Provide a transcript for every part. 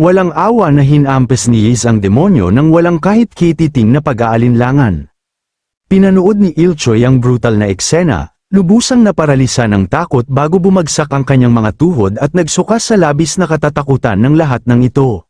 Walang awa na hinampes ni Yiz ang demonyo nang walang kahit kititing na pag-aalinlangan. Pinanood ni Ilchoy ang brutal na eksena, lubusang naparalisa ng takot bago bumagsak ang kanyang mga tuhod at nagsuka sa labis na katatakutan ng lahat ng ito.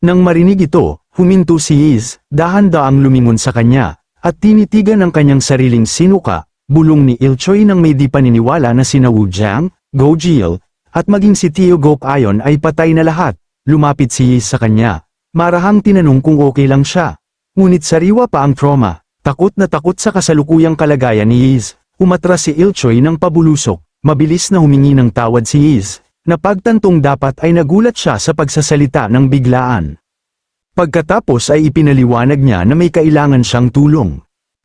Nang marinig ito, huminto si Yiz, dahan-daang lumingon sa kanya, at tinitigan ang kanyang sariling sinuka, bulong ni Ilchoy nang may di paniniwala na sina Wu Jiang, Go Jiel, at maging si Tio Gok Ayon ay patay na lahat. Lumapit si Yiz sa kanya. Marahang tinanong kung okay lang siya. Ngunit sariwa pa ang trauma. Takot na takot sa kasalukuyang kalagayan ni Yiz. Umatras si Ilchoy ng pabulusok. Mabilis na humingi ng tawad si Yiz. Napagtantong dapat ay nagulat siya sa pagsasalita ng biglaan. Pagkatapos ay ipinaliwanag niya na may kailangan siyang tulong.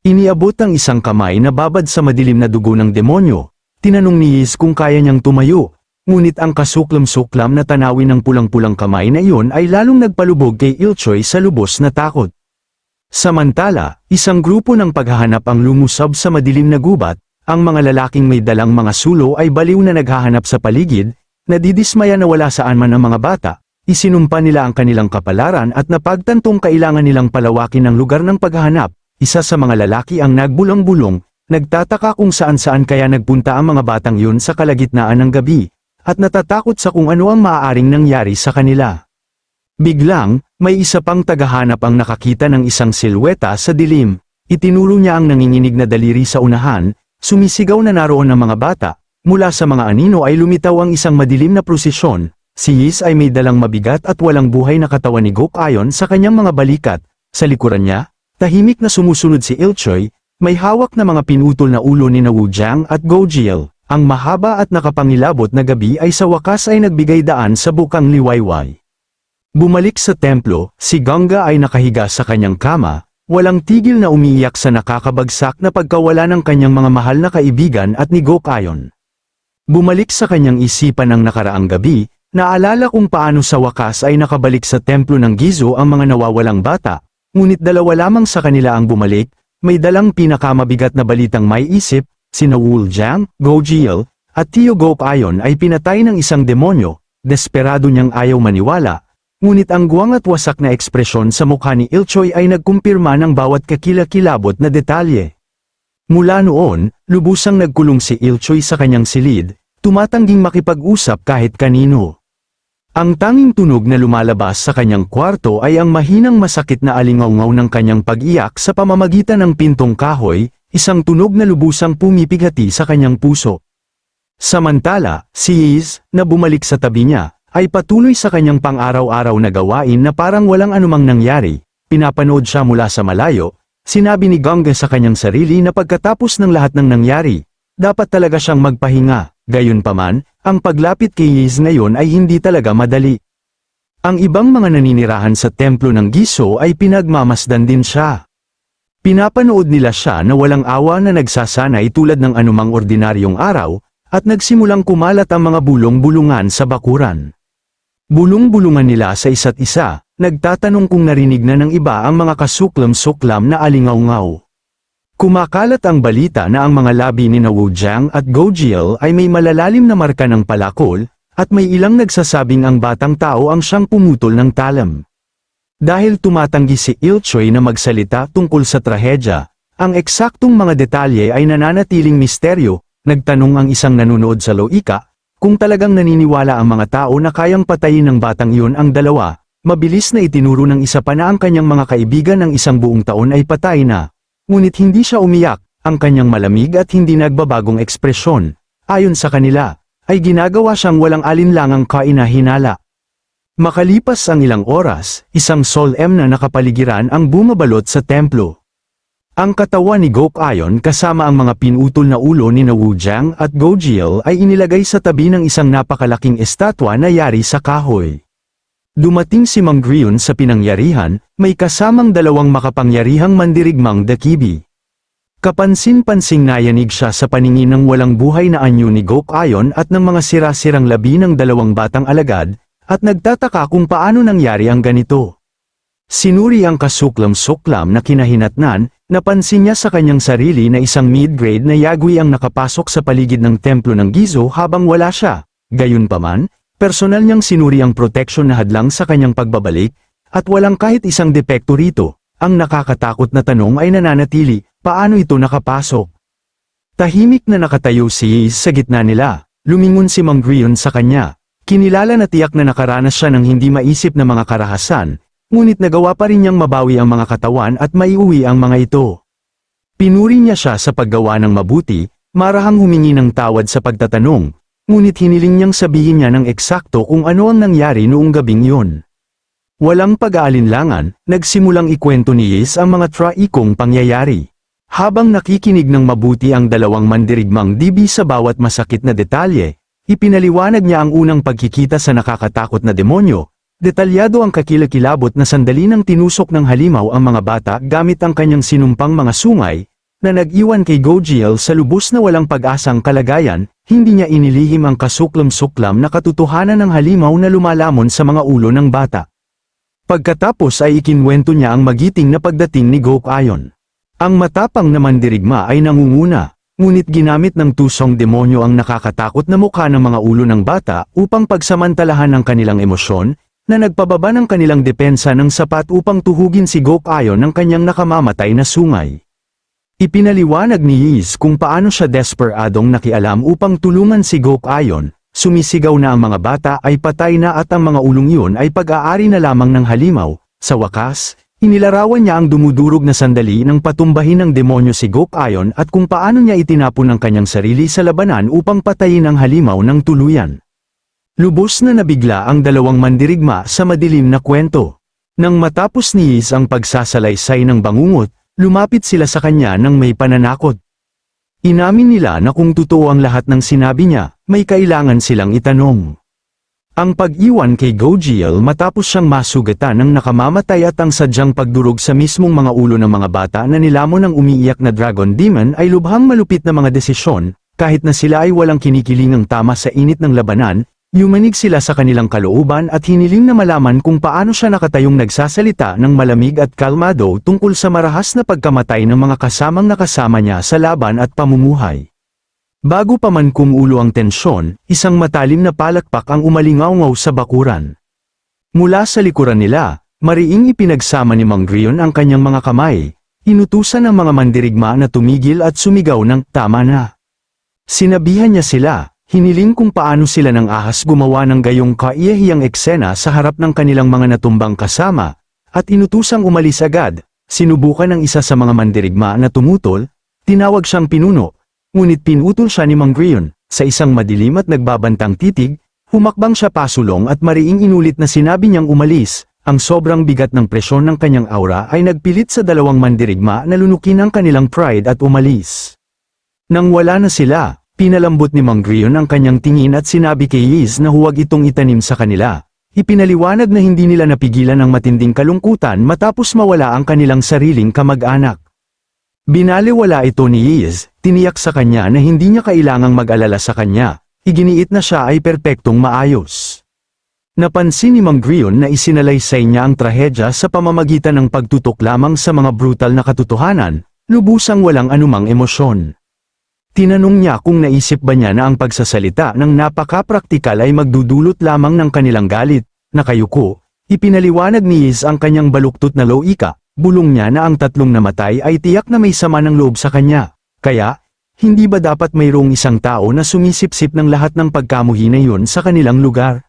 Iniabot ang isang kamay na babad sa madilim na dugo ng demonyo. Tinanong ni Yiz kung kaya niyang tumayo. Ngunit ang kasuklam-suklam na tanawin ng pulang-pulang kamay na iyon ay lalong nagpalubog kay Ilchoy sa lubos na takot. Samantala, isang grupo ng paghahanap ang lumusab sa madilim na gubat, ang mga lalaking may dalang mga sulo ay baliw na naghahanap sa paligid, nadidismaya na wala saan man ang mga bata, isinumpa nila ang kanilang kapalaran at napagtantong kailangan nilang palawakin ang lugar ng paghahanap. Isa sa mga lalaki ang nagbulong-bulong, nagtataka kung saan-saan kaya nagpunta ang mga batang yun sa kalagitnaan ng gabi, at natatakot sa kung ano ang maaaring nangyari sa kanila. Biglang, may isa pang tagahanap ang nakakita ng isang silweta sa dilim. Itinuro niya ang nanginginig na daliri sa unahan, sumisigaw na naroon ang mga bata. Mula sa mga anino ay lumitaw ang isang madilim na prosesyon. Si Yiz ay may dalang mabigat at walang buhay na katawan ni Gok Ayon sa kanyang mga balikat. Sa likuran niya, tahimik na sumusunod si Ilchoy, may hawak na mga pinutol na ulo ni Wu Jiang at Go Jiel. Ang mahaba at nakapangilabot na gabi ay sa wakas ay nagbigay daan sa bukang liwayway. Bumalik sa templo, si Ganga ay nakahiga sa kanyang kama, walang tigil na umiiyak sa nakakabagsak na pagkawala ng kanyang mga mahal na kaibigan at ni Gok Ayon. Bumalik sa kanyang isipan ang nakaraang gabi, naalala kung paano sa wakas ay nakabalik sa templo ng Gizo ang mga nawawalang bata, ngunit dalawa lamang sa kanila ang bumalik, may dalang pinakamabigat na balitang may isip. Sina Wu Jiang, Go Jiel, at Tio Gok Ayon ay pinatay ng isang demonyo, desperado niyang ayaw maniwala, ngunit ang guwang at wasak na ekspresyon sa mukha ni Ilchoy ay nagkumpirma ng bawat kakilakilabot na detalye. Mula noon, lubusang nagkulong si Ilchoy sa kanyang silid, tumatangging makipag-usap kahit kanino. Ang tanging tunog na lumalabas sa kanyang kwarto ay ang mahinang masakit na alingaw-ngaw ng kanyang pag-iyak sa pamamagitan ng pintong kahoy, isang tunog na lubusang pumipighati sa kanyang puso. Samantala, si Yiz, na bumalik sa tabi niya, ay patuloy sa kanyang pang-araw-araw na gawain na parang walang anumang nangyari. Pinapanood siya mula sa malayo. Sinabi ni Ganga sa kanyang sarili na pagkatapos ng lahat ng nangyari, dapat talaga siyang magpahinga. Gayunpaman, ang paglapit kay Yiz ngayon ay hindi talaga madali. Ang ibang mga naninirahan sa templo ng Gizo ay pinagmamasdan din siya. Pinapanood nila siya na walang awa na nagsasanay tulad ng anumang ordinaryong araw, at nagsimulang kumalat ang mga bulong-bulungan sa bakuran. Bulong-bulungan nila sa isa't isa, nagtatanong kung narinig na ng iba ang mga kasuklam-suklam na alingaw-ngaw. Kumakalat ang balita na ang mga labi ni Wu Jiang at Go Jiel ay may malalalim na marka ng palakol, at may ilang nagsasabing ang batang tao ang siyang pumutol ng talam. Dahil tumatanggi si Ilchoy na magsalita tungkol sa trahedya, ang eksaktong mga detalye ay nananatiling misteryo. Nagtanong ang isang nanonood sa loika, kung talagang naniniwala ang mga tao na kayang patayin ng batang iyon ang dalawa. Mabilis na itinuro ng isa pa na ang kanyang mga kaibigan ng isang buong taon ay patay na. Ngunit hindi siya umiyak, ang kanyang malamig at hindi nagbabagong ekspresyon, ayon sa kanila, ay ginagawa siyang walang alinlangang kainahinala. Makalipas ang ilang oras, isang solemn na nakapaligiran ang bumabalot sa templo. Ang katawan ni Gok Ayon kasama ang mga pinutol na ulo ni Wu Jiang at Go Jiel ay inilagay sa tabi ng isang napakalaking estatwa na yari sa kahoy. Dumating si Mang Grion sa pinangyarihan, may kasamang dalawang makapangyarihang mandirigmang dakibi. Kapansin-pansing nayanig siya sa paningin ng walang buhay na anyo ni Gok Ayon at ng mga sira-sirang labi ng dalawang batang alagad, at nagtataka kung paano nangyari ang ganito. Sinuri ang kasuklam-suklam na kinahinatnan, napansin niya sa kanyang sarili na isang mid-grade na yagui ang nakapasok sa paligid ng templo ng Gizo habang wala siya. Gayunpaman, Personal niyang sinuri ang proteksyon na hadlang sa kanyang pagbabalik, at walang kahit isang depekto rito. Ang nakakatakot na tanong ay nananatili, paano ito nakapasok? Tahimik na nakatayo si Yiz sa gitna nila, lumingon si Mang Grion sa kanya. Kinilala na tiyak na nakaranas siya ng hindi maisip na mga karahasan, ngunit nagawa pa rin niyang mabawi ang mga katawan at maiuwi ang mga ito. Pinuri niya siya sa paggawa ng mabuti, marahang humingi ng tawad sa pagtatanong, ngunit hiniling niyang sabihin niya ng eksakto kung ano ang nangyari noong gabing yun. Walang pag-aalinlangan, nagsimulang ikwento ni Yiz ang mga traikong pangyayari. Habang nakikinig ng mabuti ang dalawang mandirigmang dibi sa bawat masakit na detalye, ipinaliwanag niya ang unang pagkikita sa nakakatakot na demonyo. Detalyado ang kakilakilabot na sandali nang tinusok ng halimaw ang mga bata gamit ang kanyang sinumpang mga sungay, na nag-iwan kay Gojiel sa lubos na walang pag-asang kalagayan. Hindi niya inilihim ang kasuklam-suklam na katotohanan ng halimaw na lumalamon sa mga ulo ng bata. Pagkatapos ay ikinwento niya ang magiting na pagdating ni Gokayon. Ang matapang na mandirigma ay nangunguna, ngunit ginamit ng tusong demonyo ang nakakatakot na mukha ng mga ulo ng bata upang pagsamantalahan ang kanilang emosyon, na nagpababa ng kanilang depensa ng sapat upang tuhugin si Gokayon ng kanyang nakamamatay na sungay. Ipinaliwanag ni Yiz kung paano siya desperadong nakialam upang tulungan si Gokayon, sumisigaw na ang mga bata ay patay na at ang mga ulong iyon ay pag-aari na lamang ng halimaw. Sa wakas, inilarawan niya ang dumudurog na sandali ng patumbahin ng demonyo si Gokayon at kung paano niya itinapon ang kanyang sarili sa labanan upang patayin ang halimaw ng tuluyan. Lubos na nabigla ang dalawang mandirigma sa madilim na kwento. Nang matapos ni Yiz ang pagsasalaysay ng bangungot, lumapit sila sa kanya ng may pananakot. Inamin nila na kung totoo ang lahat ng sinabi niya, may kailangan silang itanong. Ang pag-iwan kay Gojiel matapos siyang masugatan ng nakamamatay at ang sadyang pagdurog sa mismong mga ulo ng mga bata na nilamon ng umiiyak na Dragon Demon ay lubhang malupit na mga desisyon, kahit na sila ay walang kinikilingang tama sa init ng labanan. Yumanig sila sa kanilang kalooban at hiniling na malaman kung paano siya nakatayong nagsasalita ng malamig at kalmado tungkol sa marahas na pagkamatay ng mga kasamang nakasama niya sa laban at pamumuhay. Bago pa man kumulo ang tensyon, isang matalim na palakpak ang umalingaw-ngaw sa bakuran. Mula sa likuran nila, mariing ipinagsama ni Mang Grion ang kanyang mga kamay, inutusan ng mga mandirigma na tumigil at sumigaw ng tama na. Sinabihan niya sila. Hiniling kung paano sila ng ahas gumawa ng gayong kaiyahiyang eksena sa harap ng kanilang mga natumbang kasama, at inutusang umalis agad. Sinubukan ng isa sa mga mandirigma na tumutol, tinawag siyang pinuno, ngunit pinutol siya ni Mang Grion. Sa isang madilim at nagbabantang titig, humakbang siya pasulong at mariing inulit na sinabi niyang umalis. Ang sobrang bigat ng presyon ng kanyang aura ay nagpilit sa dalawang mandirigma na lunukin ang kanilang pride at umalis. Nang wala na sila, pinalambot ni Mang Grion ang kanyang tingin at sinabi kay Yiz na huwag itong itanim sa kanila. Ipinaliwanag na hindi nila napigilan ang matinding kalungkutan matapos mawala ang kanilang sariling kamag-anak. Binaliwala ito ni Yiz, tiniyak sa kanya na hindi niya kailangang mag-alala sa kanya, iginiit na siya ay perpektong maayos. Napansin ni Mang Grion na isinalaysay niya ang trahedya sa pamamagitan ng pagtutok lamang sa mga brutal na katotohanan, lubusang walang anumang emosyon. Tinanong niya kung naisip ba niya na ang pagsasalita ng napaka-praktikal ay magdudulot lamang ng kanilang galit. Nakayuko, ipinaliwanag ni Yiz ang kanyang baluktot na loika, bulong niya na ang tatlong namatay ay tiyak na may sama ng loob sa kanya. Kaya, hindi ba dapat mayroong isang tao na sumisip-sip ng lahat ng pagkamuhi na yun sa kanilang lugar?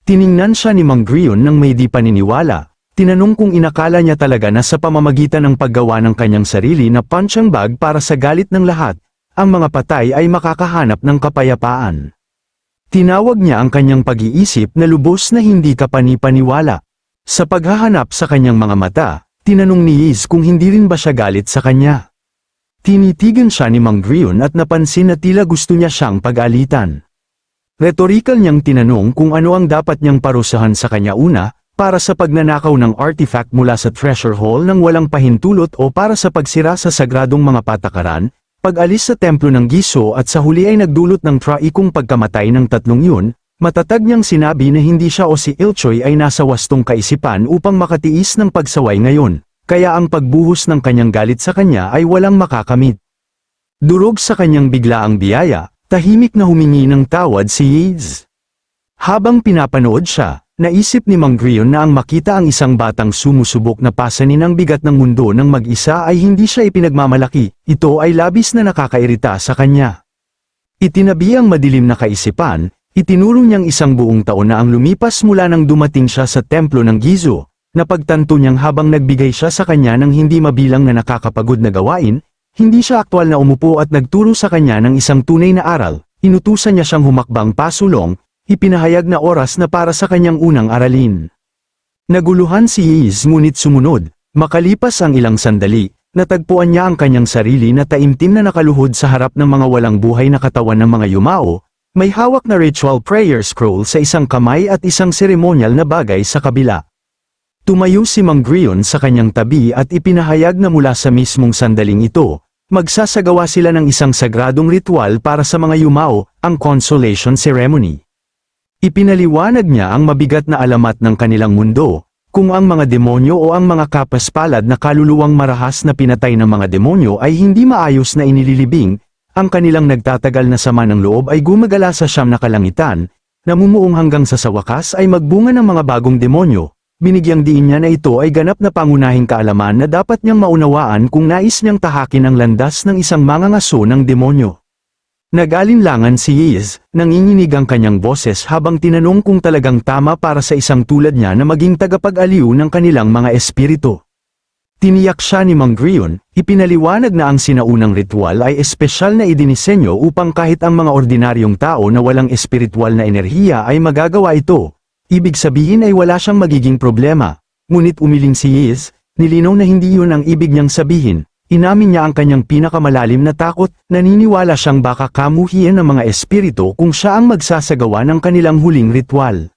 Tiningnan siya ni Mang Grion nang may di paniniwala. Tinanong kung inakala niya talaga na sa pamamagitan ng paggawa ng kanyang sarili na punching bag para sa galit ng lahat, ang mga patay ay makakahanap ng kapayapaan. Tinawag niya ang kanyang pag-iisip na lubos na hindi kapani-paniwala. Sa paghahanap sa kanyang mga mata, tinanong ni Yiz kung hindi rin ba siya galit sa kanya. Tinitigan siya ni Mang Grion at napansin na tila gusto niya siyang pag-alitan. Rhetorical niyang tinanong kung ano ang dapat niyang parusahan sa kanya una, para sa pagnanakaw ng artifact mula sa treasure hall ng walang pahintulot o para sa pagsira sa sagradong mga patakaran, pag-alis sa templo ng Giso at sa huli ay nagdulot ng traikong pagkamatay ng tatlong yun, matatag niyang sinabi na hindi siya o si Ilchoy ay nasa wastong kaisipan upang makatiis ng pagsaway ngayon, kaya ang pagbuhos ng kanyang galit sa kanya ay walang makakamit. Durog sa kanyang biglaang biyaya, tahimik na humingi ng tawad si Yiz. Habang pinapanood siya, naisip ni Mang Grion na ang makita ang isang batang sumusubok na pasanin ang bigat ng mundo ng mag-isa ay hindi siya ipinagmamalaki, ito ay labis na nakakairita sa kanya. Itinabi ang madilim na kaisipan, itinuro niyang isang buong taon na ang lumipas mula nang dumating siya sa templo ng Gizo. Napagtanto niyang habang nagbigay siya sa kanya ng hindi mabilang na nakakapagod na gawain, hindi siya aktwal na umupo at nagturo sa kanya ng isang tunay na aral, inutusan niya siyang humakbang pasulong, ipinahayag na oras na para sa kanyang unang aralin. Naguluhan si Yiz ngunit sumunod, makalipas ang ilang sandali, natagpuan niya ang kanyang sarili na taimtim na nakaluhod sa harap ng mga walang buhay na katawan ng mga yumao, may hawak na ritual prayer scroll sa isang kamay at isang seremonyal na bagay sa kabila. Tumayo si Mang Grion sa kanyang tabi at ipinahayag na mula sa mismong sandaling ito, magsasagawa sila ng isang sagradong ritual para sa mga yumao, ang consolation ceremony. Ipinaliwanag niya ang mabigat na alamat ng kanilang mundo, kung ang mga demonyo o ang mga kapaspalad na kaluluwang marahas na pinatay ng mga demonyo ay hindi maayos na inililibing, ang kanilang nagtatagal na sama ng loob ay gumagala sa siyam na kalangitan, namumuong hanggang sa wakas ay magbunga ng mga bagong demonyo. Binigyang diin niya na ito ay ganap na pangunahing kaalaman na dapat niyang maunawaan kung nais niyang tahakin ang landas ng isang mangangaso ng demonyo. Nag-alinlangan si Yiz, nanginginig ang kanyang boses habang tinanong kung talagang tama para sa isang tulad niya na maging tagapag-aliw ng kanilang mga espiritu. Tiniyak siya ni Mang Grion, ipinaliwanag na ang sinaunang ritual ay espesyal na idinisenyo upang kahit ang mga ordinaryong tao na walang espiritual na enerhiya ay magagawa ito. Ibig sabihin ay wala siyang magiging problema, ngunit umiling si Yiz, nilinaw na hindi yun ang ibig niyang sabihin, inamin niya ang kanyang pinakamalalim na takot, naniniwala siyang baka kamuhian ng mga espiritu kung siya ang magsasagawa ng kanilang huling ritual.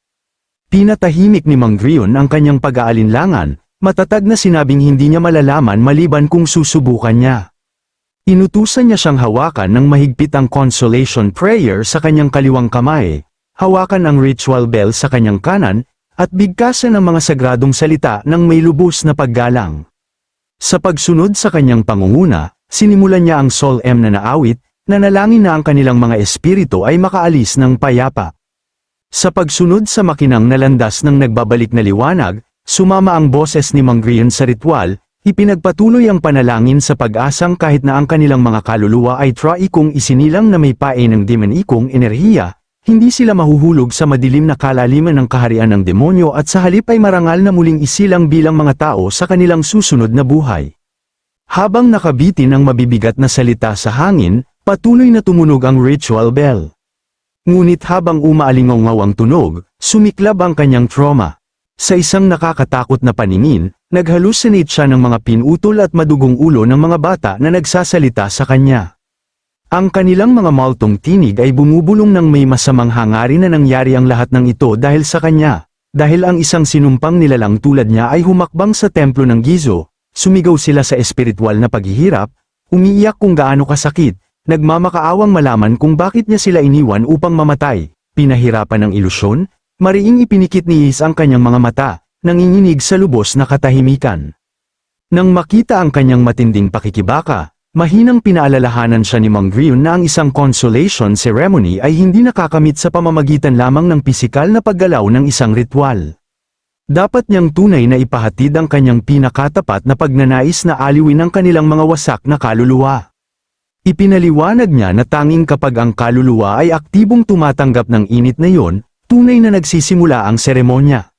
Pinatahimik ni Mang Grion ang kanyang pag-aalinlangan, matatag na sinabing hindi niya malalaman maliban kung susubukan niya. Inutusan niya siyang hawakan ng mahigpit ang consolation prayer sa kanyang kaliwang kamay. Hawakan ang ritual bell sa kanyang kanan, at bigkasan ang mga sagradong salita ng may lubos na paggalang. Sa pagsunod sa kanyang pangunguna, sinimulan niya ang Sol-Em na naawit, nanalangin na ang kanilang mga espiritu ay makaalis ng payapa. Sa pagsunod sa makinang na landas ng nagbabalik na liwanag, sumama ang boses ni Mang Grion sa ritual, ipinagpatuloy ang panalangin sa pag-asang kahit na ang kanilang mga kaluluwa ay traikong isinilang na may pae ng demonikong enerhiya, hindi sila mahuhulog sa madilim na kalaliman ng kaharian ng demonyo at sa halip ay marangal na muling isilang bilang mga tao sa kanilang susunod na buhay. Habang nakabitin ang mabibigat na salita sa hangin, patuloy na tumunog ang ritual bell. Ngunit habang umaalingaw ang tunog, sumiklab ang kanyang trauma. Sa isang nakakatakot na paningin, naghalusinate siya ng mga pinutol at madugong ulo ng mga bata na nagsasalita sa kanya. Ang kanilang mga maltong tinig ay bumubulong ng may masamang hangarin na nangyari ang lahat ng ito dahil sa kanya. Dahil ang isang sinumpang nilalang tulad niya ay humakbang sa templo ng Gizo, sumigaw sila sa espiritual na paghihirap, umiiyak kung gaano kasakit, nagmamakaawang malaman kung bakit niya sila iniwan upang mamatay, pinahirapan ng ilusyon, mariing ipinikit ni Yiz ang kanyang mga mata, nanginginig sa lubos na katahimikan. Nang makita ang kanyang matinding pakikibaka, mahinang pinaalalahanan siya ni Mang Grion na ang isang consolation ceremony ay hindi nakakamit sa pamamagitan lamang ng pisikal na paggalaw ng isang ritual. Dapat niyang tunay na ipahatid ang kanyang pinakatapat na pagnanais na aliwin ang kanilang mga wasak na kaluluwa. Ipinaliwanag niya na tanging kapag ang kaluluwa ay aktibong tumatanggap ng init na yon, tunay na nagsisimula ang seremonya.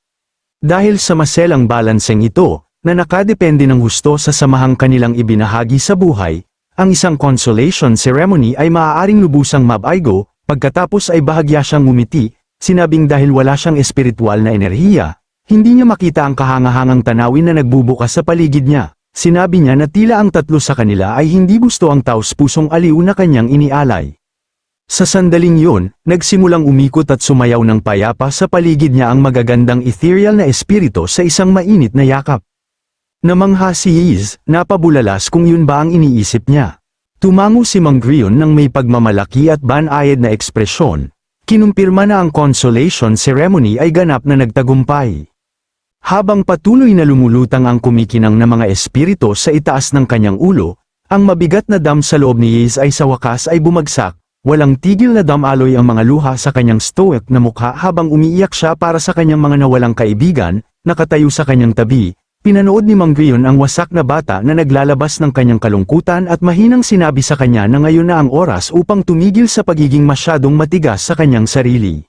Dahil sa maselang balanseng ito, na nakadepende ng husto sa samahang kanilang ibinahagi sa buhay, ang isang consolation ceremony ay maaaring lubusang mabaigo, pagkatapos ay bahagya siyang ngumiti, sinabing dahil wala siyang espiritual na enerhiya, hindi niya makita ang kahangahangang tanawin na nagbubukas sa paligid niya. Sinabi niya na tila ang tatlo sa kanila ay hindi gusto ang taos-pusong aliw na kanyang inialay. Sa sandaling yun, nagsimulang umikot at sumayaw ng payapa sa paligid niya ang magagandang ethereal na espiritu sa isang mainit na yakap. Namangha si Yiz, napabulalas kung yun ba ang iniisip niya. Tumango si Mang Grion ng may pagmamalaki at banayad na ekspresyon, kinumpirma na ang consolation ceremony ay ganap na nagtagumpay. Habang patuloy na lumulutang ang kumikinang na mga espiritu sa itaas ng kanyang ulo, ang mabigat na dam sa loob ni Yiz ay sa wakas ay bumagsak, Walang tigil na damaloy ang mga luha sa kanyang stoic na mukha habang umiiyak siya para sa kanyang mga nawalang kaibigan, nakatayo sa kanyang tabi. Pinanood ni Mang Grion ang wasak na bata na naglalabas ng kanyang kalungkutan at mahinang sinabi sa kanya na ngayon na ang oras upang tumigil sa pagiging masyadong matigas sa kanyang sarili.